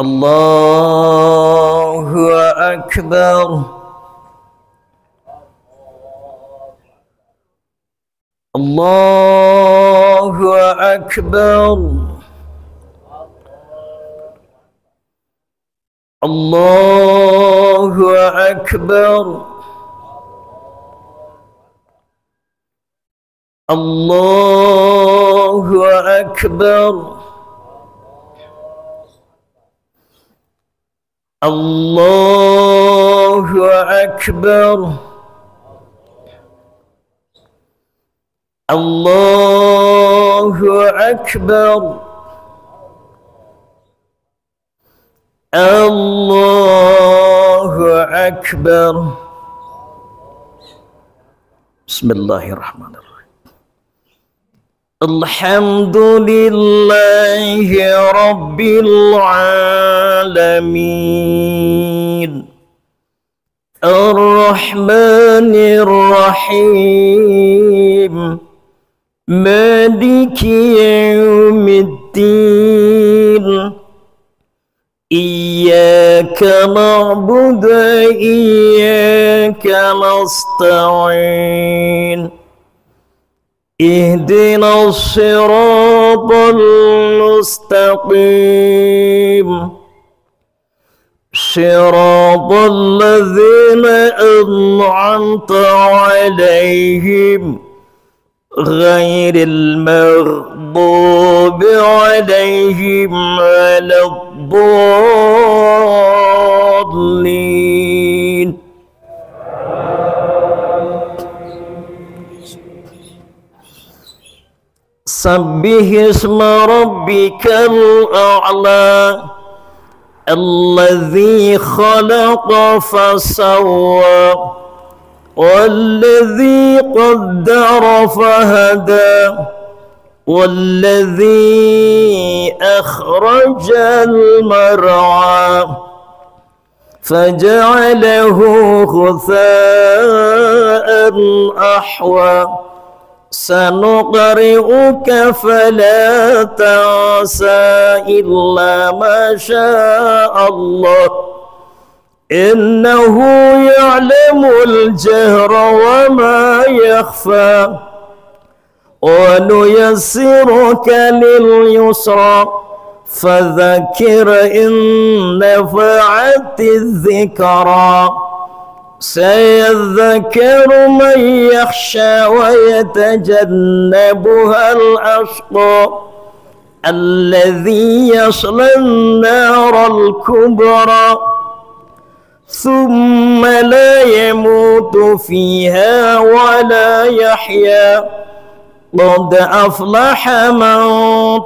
الله أكبر. الله أكبر. الله أكبر. الله أكبر. الله أكبر. الله أكبر. الله أكبر. بسم الله الرحمن الرحيم. الحمد لله رب العالمين الرحمن الرحيم مالك يوم الدين إياك نعبد وإياك نستعين اهدنا الصراط المستقيم صراط الذين أنعمت عليهم غير المغضوب عليهم ولا الضالين. سبح اسم ربك الأعلى الذي خلق فسوى والذي قدر فهدى والذي أخرج المرعى فجعله غثاء أحوى سنقرئك فلا تنسى إلا ما شاء الله إنه يعلم الجهر وما يخفى ونيسرك لليسرى فذكر إن نفعت الذكرى سيذكر من يخشى ويتجنبها الأشقى الذي يصلى النار الكبرى ثم لا يموت فيها ولا يحيا قد أفلح من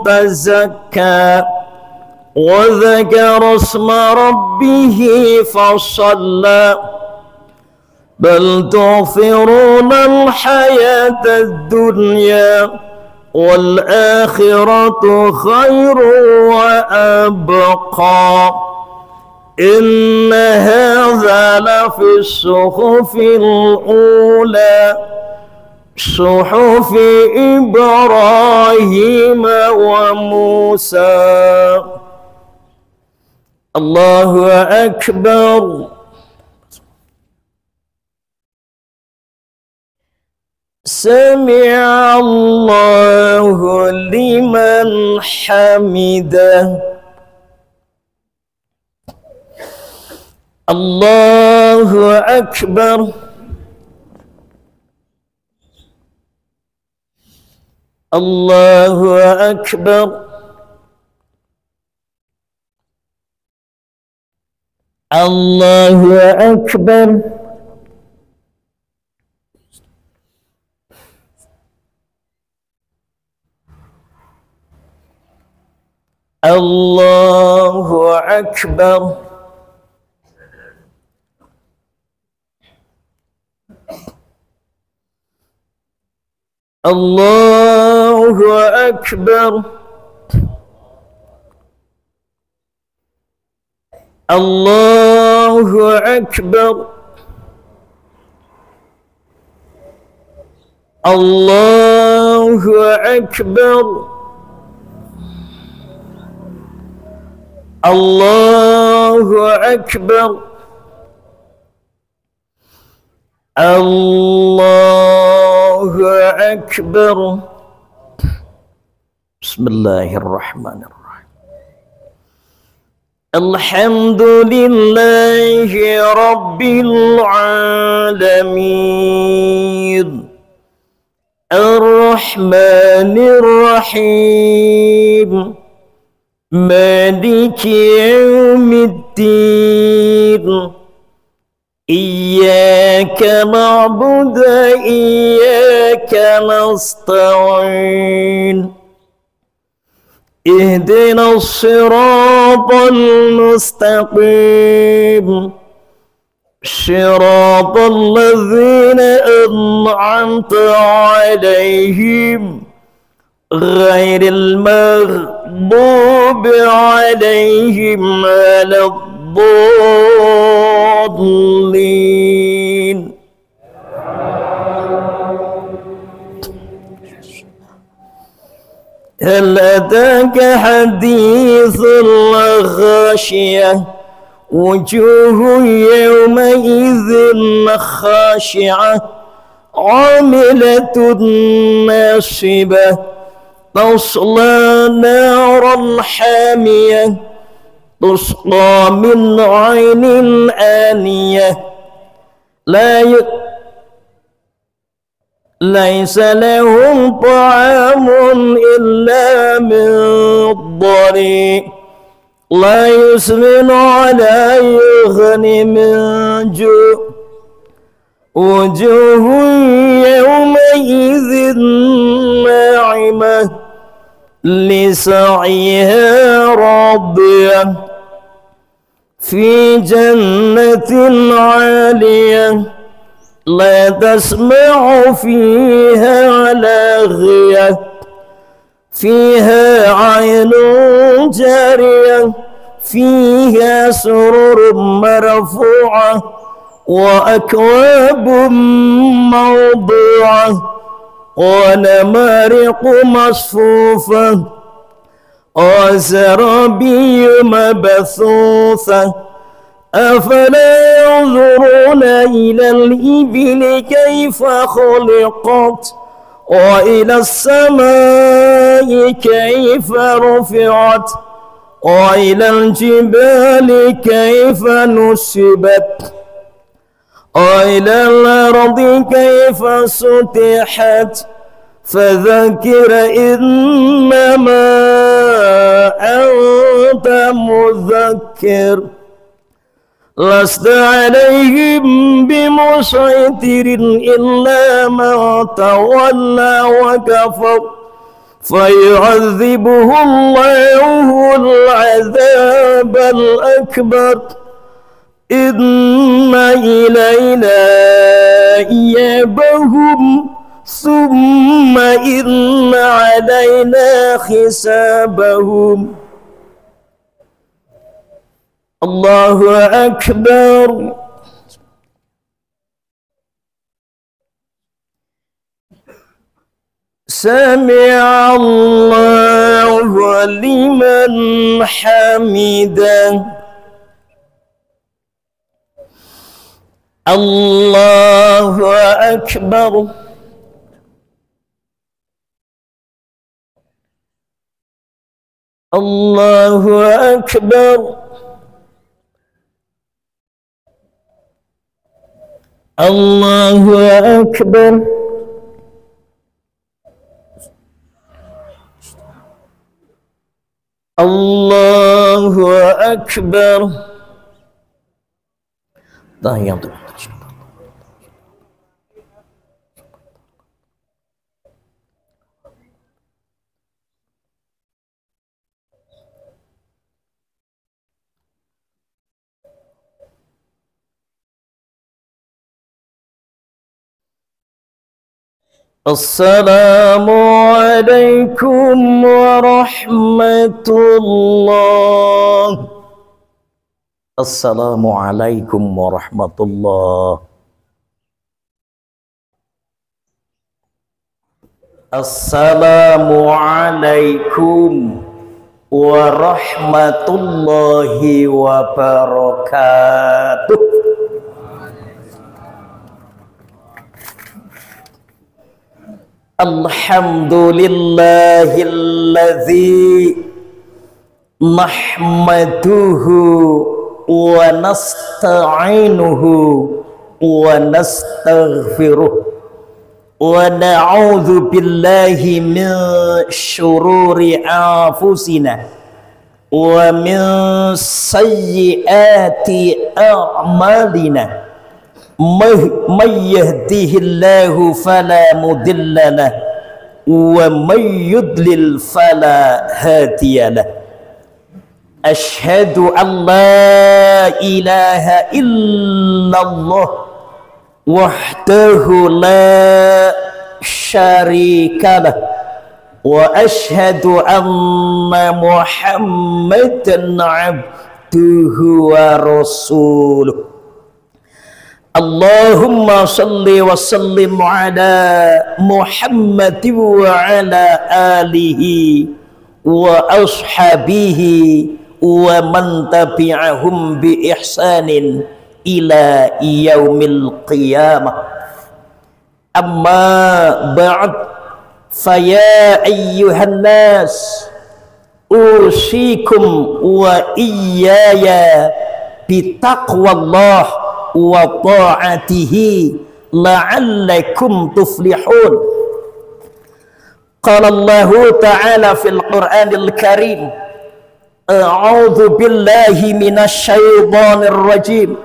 تزكى وذكر اسم ربه فصلى بل تؤثرون الحياة الدنيا والآخرة خير وأبقى إن هذا لفي الصحف الأولى صحف إبراهيم وموسى. الله أكبر. سمع الله لمن حمده. الله أكبر. الله أكبر. الله أكبر. الله أكبر. الله أكبر. الله أكبر. الله أكبر. الله أكبر الله أكبر. بسم الله الرحمن الرحيم. الحمد لله رب العالمين الرحمن الرحيم مالك يوم الدين إياك نعبد وإياك نستعين اهدنا الصراط المستقيم صراط الذين أنعمت عليهم غير المغضوب عليهم ولا الضالين. هل أتاك حديث الغاشية وجوه يومئذ خاشعة عاملة ناصبة تصلى نارا حامية تسقى من عين آنية ليس لهم طعام إلا من ضريع لا يسمن ولا يغني من جوع وجوه يومئذ ناعمة لسعيها راضية في جنة عالية لا تسمع فيها لاغية فيها عين جارية فيها سرر مرفوعة وأكواب موضوعة ونمارق مصفوفة وزرابي مبثوثة أفلا ينظرون إلى الإبل كيف خلقت وإلى السماء كيف رفعت وإلى الجبال كيف نصبت وإلى الأرض كيف سطحت فذكر إنما أنت مذكر لست عليهم بمسيطر إلا من تولى وكفر فيعذبه الله العذاب الأكبر إن إلينا إيابهم ثم إن علينا حسابهم. الله أكبر. سمع الله لمن حمده. الله أكبر. الله أكبر. الله أكبر. الله أكبر. السلام عليكم ورحمة الله. السلام عليكم ورحمة الله. السلام عليكم warahmatullahi wabarakatuh. Alhamdulillahilladzi nahmaduhu wa nasta'inuhu wa nastaghfiruh wa na'udzu billahi min syururi anfusina wa min sayyiati a'malina may yahdihillahu fala mudilla lahu wa may yudlil fala hadiya lahu. Asyhadu an la ilaha illallah wahdahu la syarika lah wa asyhadu anna Muhammadan abduhu wa rasuluh. Allahumma salli wa sallim ala Muhammadin wa ala alihi wa ashabihi wa man tabi'ahum bi ihsanin ila yaumil qiyamah. Amma ba'd, faya ayyuhan nas usikum wa iyaya bitaqwallah wa ta'atihi la'allakum tuflihun. Qala Allah ta'ala fil Qur'anil Karim, a'udzu billahi minasy syaithanir rajim.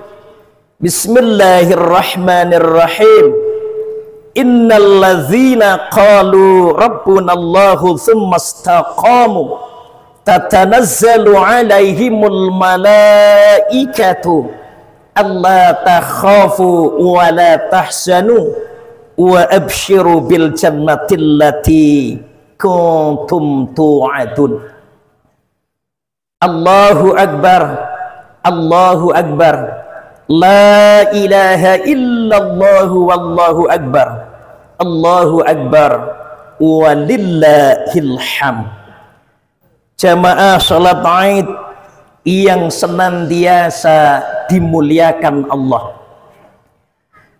Bismillahirrahmanirrahim. Innal ladzina qalu rabbunallahu tsumma istaqamu tatanazzalu 'alaihimul malaikatu alla takhafu wa la tahzanu wa abshiru bil jannati allati kuntum tu'adun. Allahu akbar, Allahu akbar, la ilaha illallah wallahu akbar, Allahu akbar, walillahil hamd. Jamaah salat Id yang senantiasa dimuliakan Allah,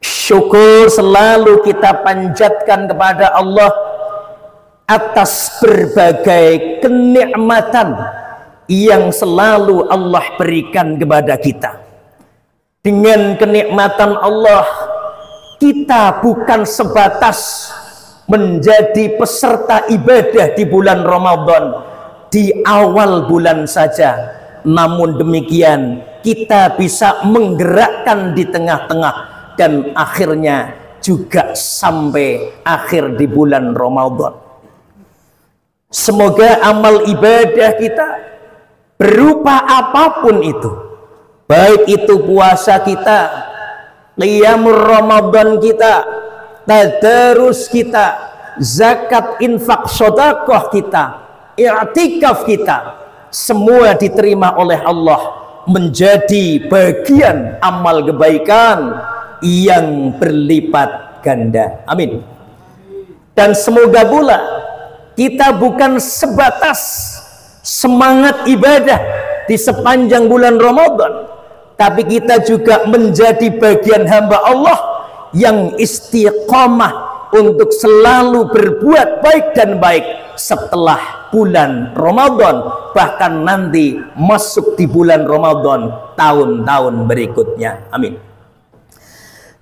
syukur selalu kita panjatkan kepada Allah atas berbagai kenikmatan yang selalu Allah berikan kepada kita. Dengan kenikmatan Allah, kita bukan sebatas menjadi peserta ibadah di bulan Ramadan di awal bulan saja, namun demikian kita bisa menggerakkan di tengah-tengah dan akhirnya juga sampai akhir di bulan Ramadan. Semoga amal ibadah kita berupa apapun itu, baik itu puasa kita, qiyamul Ramadan kita, tadarus kita, zakat, infak, sedekah kita, i'tikaf kita, semua diterima oleh Allah menjadi bagian amal kebaikan yang berlipat ganda. Amin. Dan semoga pula kita bukan sebatas semangat ibadah di sepanjang bulan Ramadan, tapi kita juga menjadi bagian hamba Allah yang istiqomah untuk selalu berbuat baik dan baik setelah bulan Ramadan, bahkan nanti masuk di bulan Ramadan tahun-tahun berikutnya. Amin.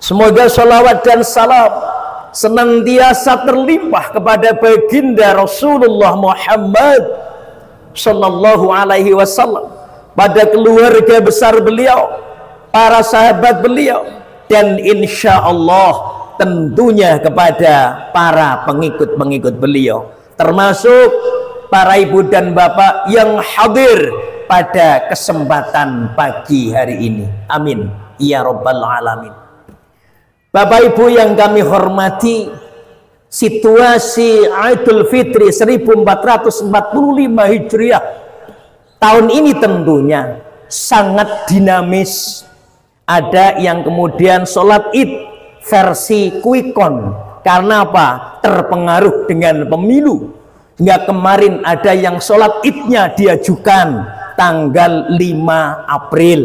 Semoga sholawat dan salam senantiasa terlimpah kepada baginda Rasulullah Muhammad Sallallahu Alaihi Wasallam, pada keluarga besar beliau, para sahabat beliau, dan insya Allah tentunya kepada para pengikut-pengikut beliau, termasuk para ibu dan bapak yang hadir pada kesempatan pagi hari ini. Amin ya rabbal alamin. Bapak ibu yang kami hormati, situasi Idul Fitri 1445 Hijriah tahun ini tentunya sangat dinamis. Ada yang kemudian sholat id versi quick count. Karena apa? Terpengaruh dengan pemilu. Hingga kemarin ada yang sholat idnya diajukan tanggal 5 April.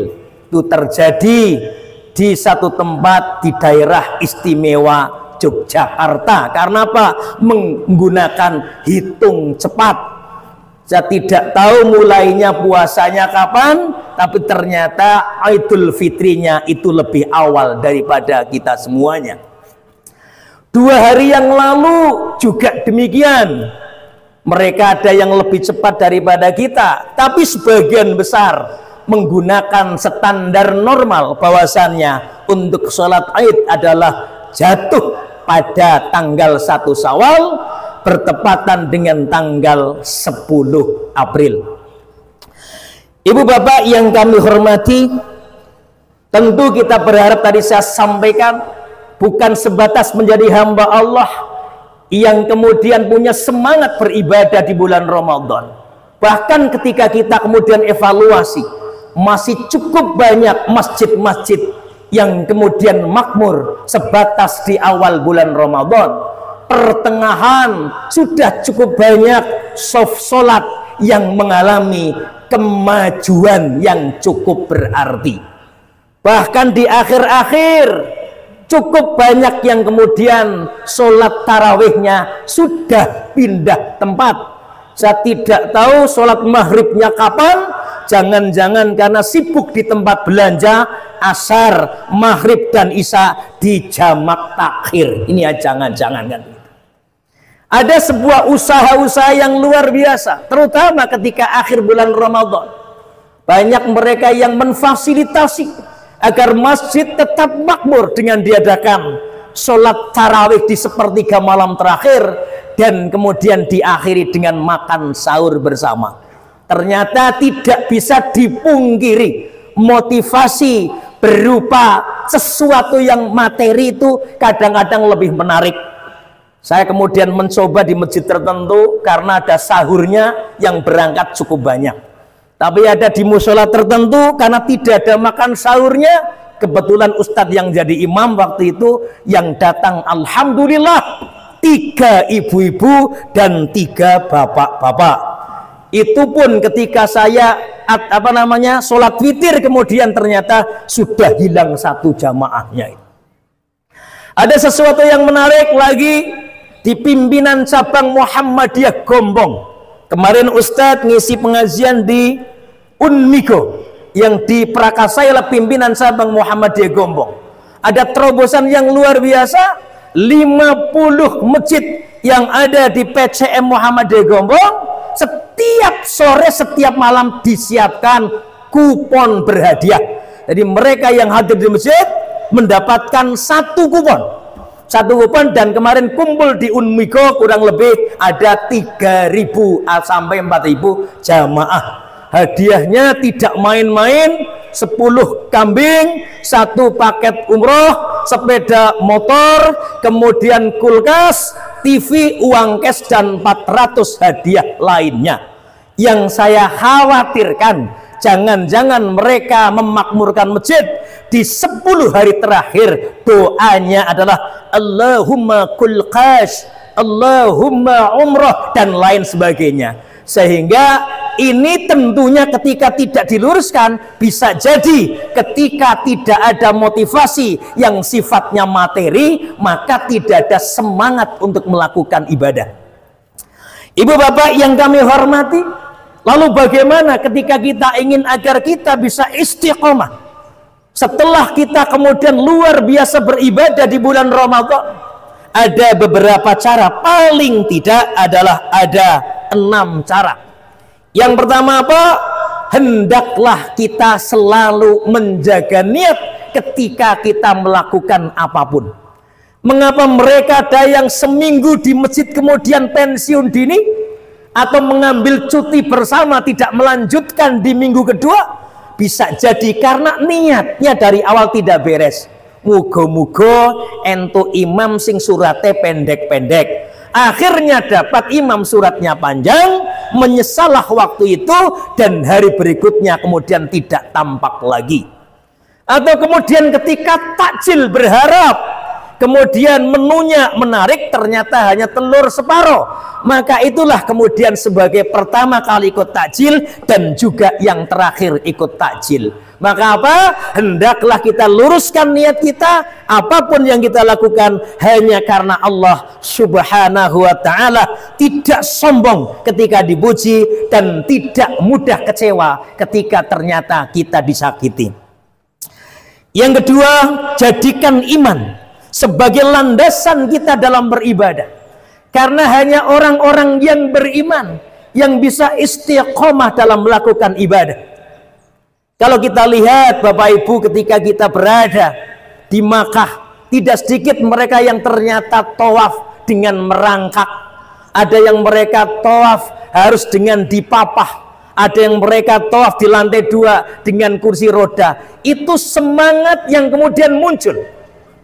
Itu terjadi di satu tempat di daerah istimewa Yogyakarta. Karena apa? Menggunakan hitung cepat. Saya tidak tahu mulainya puasanya kapan, tapi ternyata Idul Fitrinya itu lebih awal daripada kita semuanya. 2 hari yang lalu juga demikian. Mereka ada yang lebih cepat daripada kita, tapi sebagian besar menggunakan standar normal bahwasannya untuk sholat Id adalah jatuh pada tanggal 1 Syawal bertepatan dengan tanggal 10 April. Ibu bapak yang kami hormati, tentu kita berharap tadi saya sampaikan bukan sebatas menjadi hamba Allah yang kemudian punya semangat beribadah di bulan Ramadan. Bahkan ketika kita kemudian evaluasi, masih cukup banyak masjid-masjid yang kemudian makmur sebatas di awal bulan Ramadan. Pertengahan sudah cukup banyak sholat yang mengalami kemajuan yang cukup berarti. Bahkan di akhir-akhir cukup banyak yang kemudian sholat tarawihnya sudah pindah tempat. Saya tidak tahu sholat maghribnya kapan. Jangan-jangan karena sibuk di tempat belanja, asar, maghrib dan isya di jamak takhir. Ini ya jangan-jangan kan. Ada sebuah usaha-usaha yang luar biasa, terutama ketika akhir bulan Ramadan. Banyak mereka yang memfasilitasi agar masjid tetap makmur dengan diadakan sholat tarawih di sepertiga malam terakhir dan kemudian diakhiri dengan makan sahur bersama. Ternyata tidak bisa dipungkiri motivasi berupa sesuatu yang materi itu kadang-kadang lebih menarik. Saya kemudian mencoba di masjid tertentu karena ada sahurnya yang berangkat cukup banyak. Tapi ada di musola tertentu karena tidak ada makan sahurnya. Kebetulan ustadz yang jadi imam waktu itu yang datang alhamdulillah 3 ibu-ibu dan 3 bapak-bapak. Itu pun ketika saya sholat witir kemudian ternyata sudah hilang 1 jamaahnya. Ada sesuatu yang menarik lagi di pimpinan cabang Muhammadiyah Gombong. Kemarin Ustadz ngisi pengajian di Unmigo yang diperakasai oleh pimpinan cabang Muhammadiyah Gombong. Ada terobosan yang luar biasa, 50 masjid yang ada di PCM Muhammadiyah Gombong setiap sore, setiap malam disiapkan kupon berhadiah. Jadi mereka yang hadir di masjid mendapatkan 1 kupon. 1 kupon, dan kemarin kumpul di Unmigo kurang lebih ada 3.000 sampai 4.000 jamaah. Hadiahnya tidak main-main, 10 kambing, 1 paket umroh, sepeda motor, kemudian kulkas, TV, uang cash, dan 400 hadiah lainnya. Yang saya khawatirkan, jangan-jangan mereka memakmurkan masjid di 10 hari terakhir doanya adalah Allahumma kul qash, Allahumma umrah, dan lain sebagainya. Sehingga ini tentunya ketika tidak diluruskan bisa jadi ketika tidak ada motivasi yang sifatnya materi, maka tidak ada semangat untuk melakukan ibadah. Ibu bapak yang kami hormati, lalu bagaimana ketika kita ingin agar kita bisa istiqomah setelah kita kemudian luar biasa beribadah di bulan Ramadan? Ada beberapa cara, paling tidak adalah ada 6 cara. Yang pertama apa? Hendaklah kita selalu menjaga niat ketika kita melakukan apapun. Mengapa mereka ada yang seminggu di masjid kemudian pensiun dini atau mengambil cuti bersama tidak melanjutkan di minggu kedua? Bisa jadi karena niatnya dari awal tidak beres. Mugo-mugo ento imam sing surate pendek-pendek, akhirnya dapat imam suratnya panjang, menyesalah waktu itu, dan hari berikutnya kemudian tidak tampak lagi. Atau kemudian ketika takjil berharap kemudian menunya menarik, ternyata hanya telur separuh. Maka itulah kemudian sebagai pertama kali ikut takjil dan juga yang terakhir ikut takjil. Maka apa? Hendaklah kita luruskan niat kita, apapun yang kita lakukan hanya karena Allah Subhanahu wa ta'ala, tidak sombong ketika dipuji dan tidak mudah kecewa ketika ternyata kita disakiti. Yang kedua, jadikan iman sebagai landasan kita dalam beribadah. Karena hanya orang-orang yang beriman yang bisa istiqomah dalam melakukan ibadah. Kalau kita lihat Bapak Ibu ketika kita berada di Makkah, tidak sedikit mereka yang ternyata tawaf dengan merangkak. Ada yang mereka tawaf harus dengan dipapah. Ada yang mereka tawaf di lantai 2 dengan kursi roda. Itu semangat yang kemudian muncul.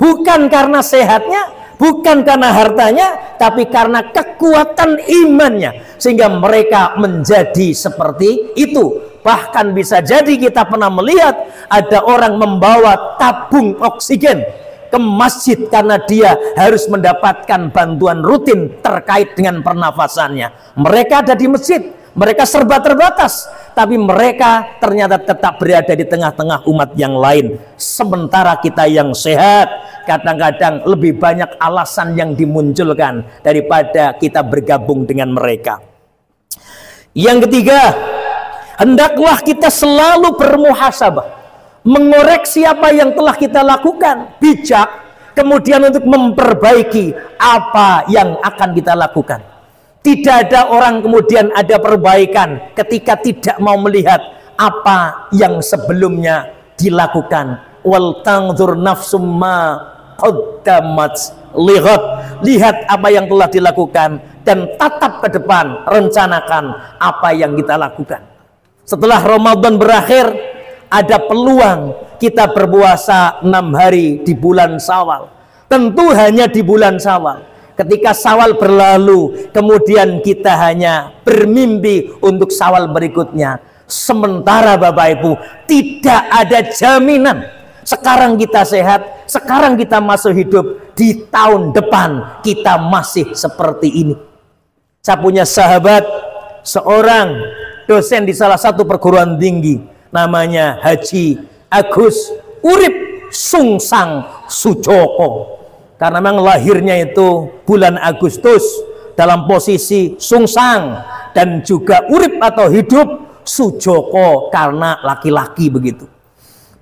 Bukan karena sehatnya, bukan karena hartanya, tapi karena kekuatan imannya. Sehingga mereka menjadi seperti itu. Bahkan bisa jadi kita pernah melihat ada orang membawa tabung oksigen ke masjid karena dia harus mendapatkan bantuan rutin terkait dengan pernafasannya. Mereka ada di masjid, mereka serba terbatas, tapi mereka ternyata tetap berada di tengah-tengah umat yang lain. Sementara kita yang sehat, kadang-kadang lebih banyak alasan yang dimunculkan daripada kita bergabung dengan mereka. Yang ketiga, hendaklah kita selalu bermuhasabah, mengoreksi apa yang telah kita lakukan, bijak, kemudian untuk memperbaiki apa yang akan kita lakukan. Tidak ada orang kemudian ada perbaikan ketika tidak mau melihat apa yang sebelumnya dilakukan. Wal tanzur nafsum ma qaddamat lihat, lihat apa yang telah dilakukan dan tatap ke depan, rencanakan apa yang kita lakukan. Setelah Ramadan berakhir, ada peluang kita berpuasa 6 hari di bulan Syawal. Tentu hanya di bulan Syawal. Ketika Syawal berlalu, kemudian kita hanya bermimpi untuk Syawal berikutnya. Sementara Bapak Ibu, tidak ada jaminan sekarang kita sehat, sekarang kita masuk hidup, di tahun depan kita masih seperti ini. Saya punya sahabat, seorang dosen di salah satu perguruan tinggi, namanya Haji Agus Urip Sungsang Sujoko. Karena memang lahirnya itu bulan Agustus dalam posisi sungsang, dan juga urip atau hidup Sujoko karena laki-laki begitu.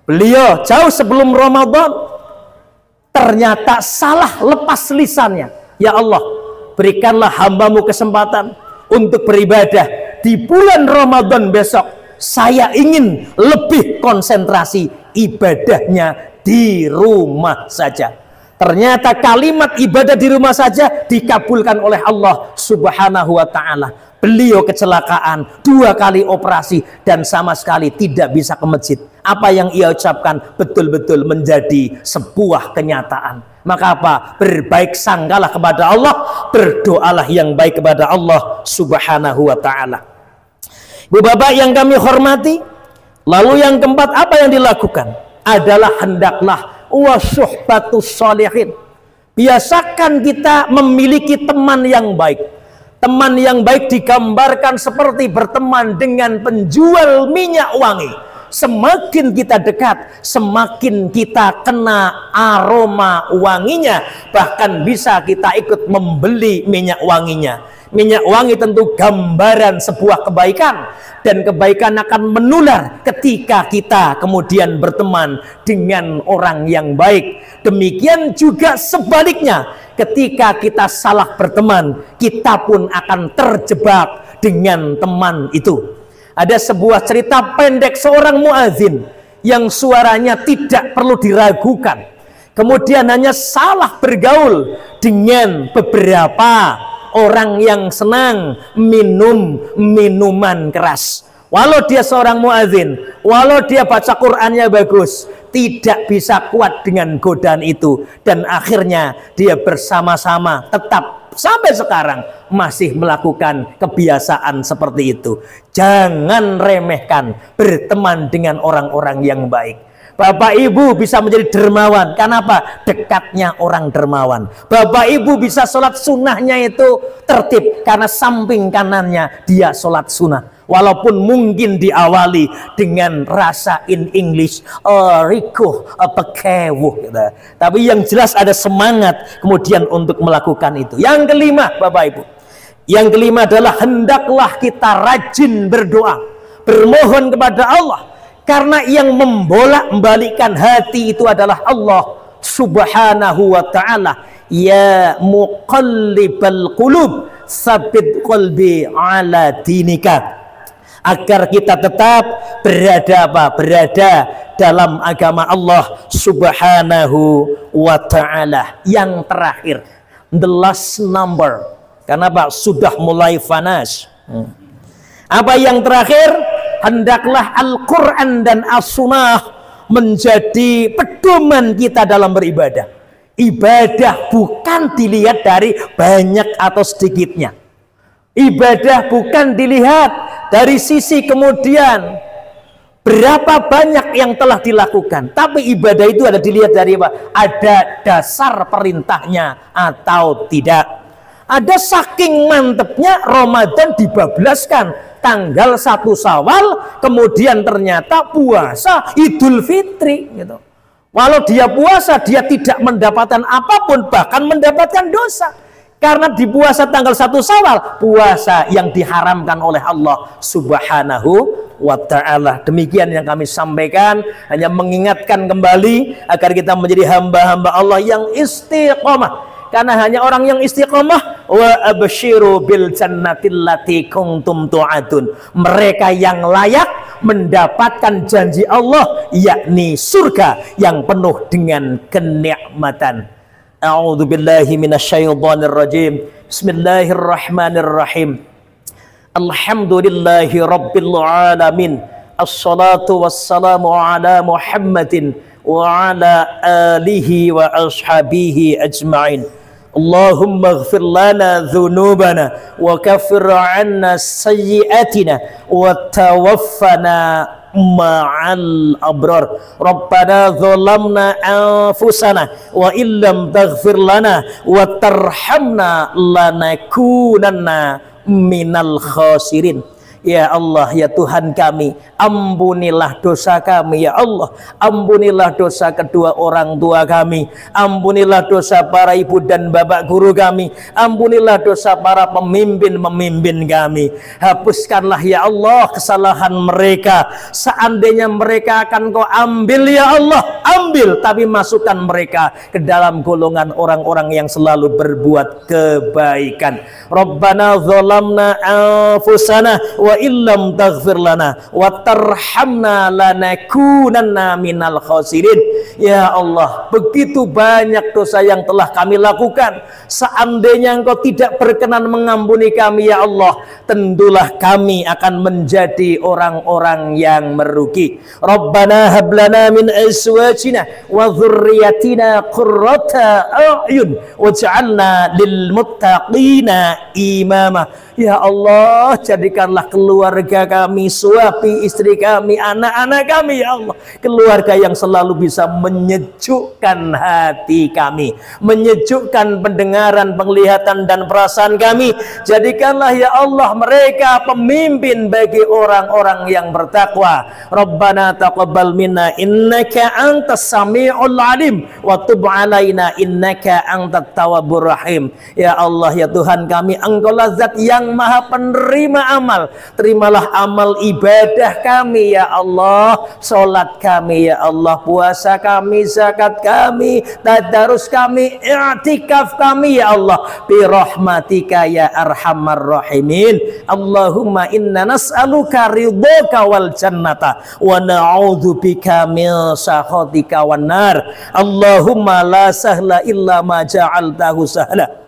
Beliau jauh sebelum Ramadan ternyata salah lepas lisannya. Ya Allah, berikanlah hambamu kesempatan untuk beribadah di bulan Ramadan besok. Saya ingin lebih konsentrasi ibadahnya di rumah saja. Ternyata kalimat ibadah di rumah saja dikabulkan oleh Allah Subhanahu wa ta'ala. Beliau kecelakaan, 2 kali operasi, dan sama sekali tidak bisa ke masjid. Apa yang ia ucapkan betul-betul menjadi sebuah kenyataan. Maka apa? Berbaik sangkalah kepada Allah, berdoalah yang baik kepada Allah Subhanahu wa ta'ala. Ibu bapak yang kami hormati, lalu yang keempat apa yang dilakukan? Adalah hendaklah wasuhbatus sholihin. Biasakan kita memiliki teman yang baik. Teman yang baik digambarkan seperti berteman dengan penjual minyak wangi. Semakin kita dekat, semakin kita kena aroma wanginya. Bahkan bisa kita ikut membeli minyak wanginya. Minyak wangi tentu gambaran sebuah kebaikan, dan kebaikan akan menular ketika kita kemudian berteman dengan orang yang baik. Demikian juga sebaliknya, ketika kita salah berteman, kita pun akan terjebak dengan teman itu. Ada sebuah cerita pendek seorang muadzin yang suaranya tidak perlu diragukan, kemudian hanya salah bergaul dengan beberapa orang yang senang minum minuman keras. Walau dia seorang muadzin, walau dia baca Qur'annya bagus, tidak bisa kuat dengan godaan itu, dan akhirnya dia bersama-sama tetap sampai sekarang masih melakukan kebiasaan seperti itu. Jangan remehkan berteman dengan orang-orang yang baik. Bapak Ibu bisa menjadi dermawan. Kenapa? Dekatnya orang dermawan. Bapak Ibu bisa sholat sunnahnya itu tertib karena samping kanannya dia sholat sunnah. Walaupun mungkin diawali dengan rasa in English, rikuh, pekewuh, gitu. Tapi yang jelas ada semangat kemudian untuk melakukan itu. Yang kelima, Bapak Ibu, yang kelima adalah hendaklah kita rajin berdoa, bermohon kepada Allah. Karena yang membolak-balikkan hati itu adalah Allah Subhanahu wa ta'ala. Ya muqallibal qulub, sabit qalbi ala dinika. Agar kita tetap berada dalam agama Allah Subhanahu wa ta'ala. Yang terakhir, the last number. Kenapa? Sudah mulai fanas. Apa yang terakhir? Hendaklah Al-Quran dan As-Sunnah menjadi pedoman kita dalam beribadah. Ibadah bukan dilihat dari banyak atau sedikitnya. Ibadah bukan dilihat dari sisi kemudian berapa banyak yang telah dilakukan. Tapi ibadah itu ada dilihat dari apa? Ada dasar perintahnya atau tidak. Ada saking mantepnya Ramadan dibablaskan tanggal 1 Syawal, kemudian ternyata puasa Idul Fitri gitu. Walau dia puasa, dia tidak mendapatkan apapun, bahkan mendapatkan dosa. Karena di puasa tanggal 1 Syawal, puasa yang diharamkan oleh Allah Subhanahu wa ta'ala. Demikian yang kami sampaikan, hanya mengingatkan kembali agar kita menjadi hamba-hamba Allah yang istiqomah. Karena hanya orang yang istiqomah, wa absyiru bil jannatil lati kuntum tu'adun. Mereka yang layak mendapatkan janji Allah, yakni surga yang penuh dengan kenikmatan. A'udzu billahi minasyaitonir rajim. Bismillahirrahmanirrahim. Alhamdulillahi rabbil alamin. Assalatu wassalamu ala Muhammadin wa ala alihi wa ashabihi ajma'in. Allahumma ighfir lana dhunubana wa kaffir 'anna sayyi'atina wa tawaffana ma'al abrar. Rabbana zalamna anfusana wa illam taghfir lana wa tarhamna lanakunanna minal khasirin. Ya Allah, ya Tuhan kami, ampunilah dosa kami, ya Allah. Ampunilah dosa kedua orang tua kami. Ampunilah dosa para ibu dan bapak guru kami. Ampunilah dosa para pemimpin-pemimpin kami. Hapuskanlah ya Allah kesalahan mereka. Seandainya mereka akan Kau ambil ya Allah, ambil, tapi masukkan mereka ke dalam golongan orang-orang yang selalu berbuat kebaikan. Rabbana zalamna anfusana wa illam taghfir lana wa tarhamna lanakunanna minal khasirin. Ya Allah, begitu banyak dosa yang telah kami lakukan. Seandainya Engkau tidak berkenan mengampuni kami ya Allah, tentulah kami akan menjadi orang-orang yang merugi. Rabbana hab lana min azwajina wa dhurriyyatina qurrata a'yun waj'alna lil muttaqina imama. Ya Allah, jadikanlah keluarga kami, suami, istri kami, anak-anak kami, ya Allah, keluarga yang selalu bisa menyejukkan hati kami, menyejukkan pendengaran, penglihatan, dan perasaan kami. Jadikanlah ya Allah mereka pemimpin bagi orang-orang yang bertakwa. Rabbana taqabbal minna innaka antas sami'ul alim wa tub alaina innaka antat tawwabur rahim. Ya Allah, ya Tuhan kami, Engkaulah zat yang Maha penerima amal. Terimalah amal ibadah kami ya Allah, salat kami ya Allah, puasa kami, zakat kami, tadarus kami, i'tikaf kami ya Allah, bi rahmatika ya arhamar rahimin. Allahumma inna nas'aluka ridhaka wal jannata wa na'udzubika min sakhatika wan nar. Allahumma la sahla illa ma ja'altahu sahla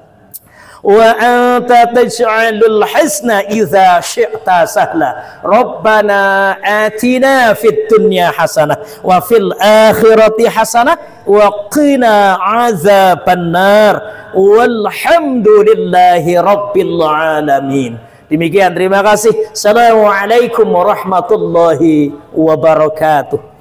wa anta taj'alul hasna idza syi'ta sahla. Rabbana atina fid dunya hasanah wa fil akhirati hasanah wa qina azabannar. Walhamdulillahi rabbil alamin. Demikian, terima kasih. Assalamualaikum warahmatullahi wabarakatuh.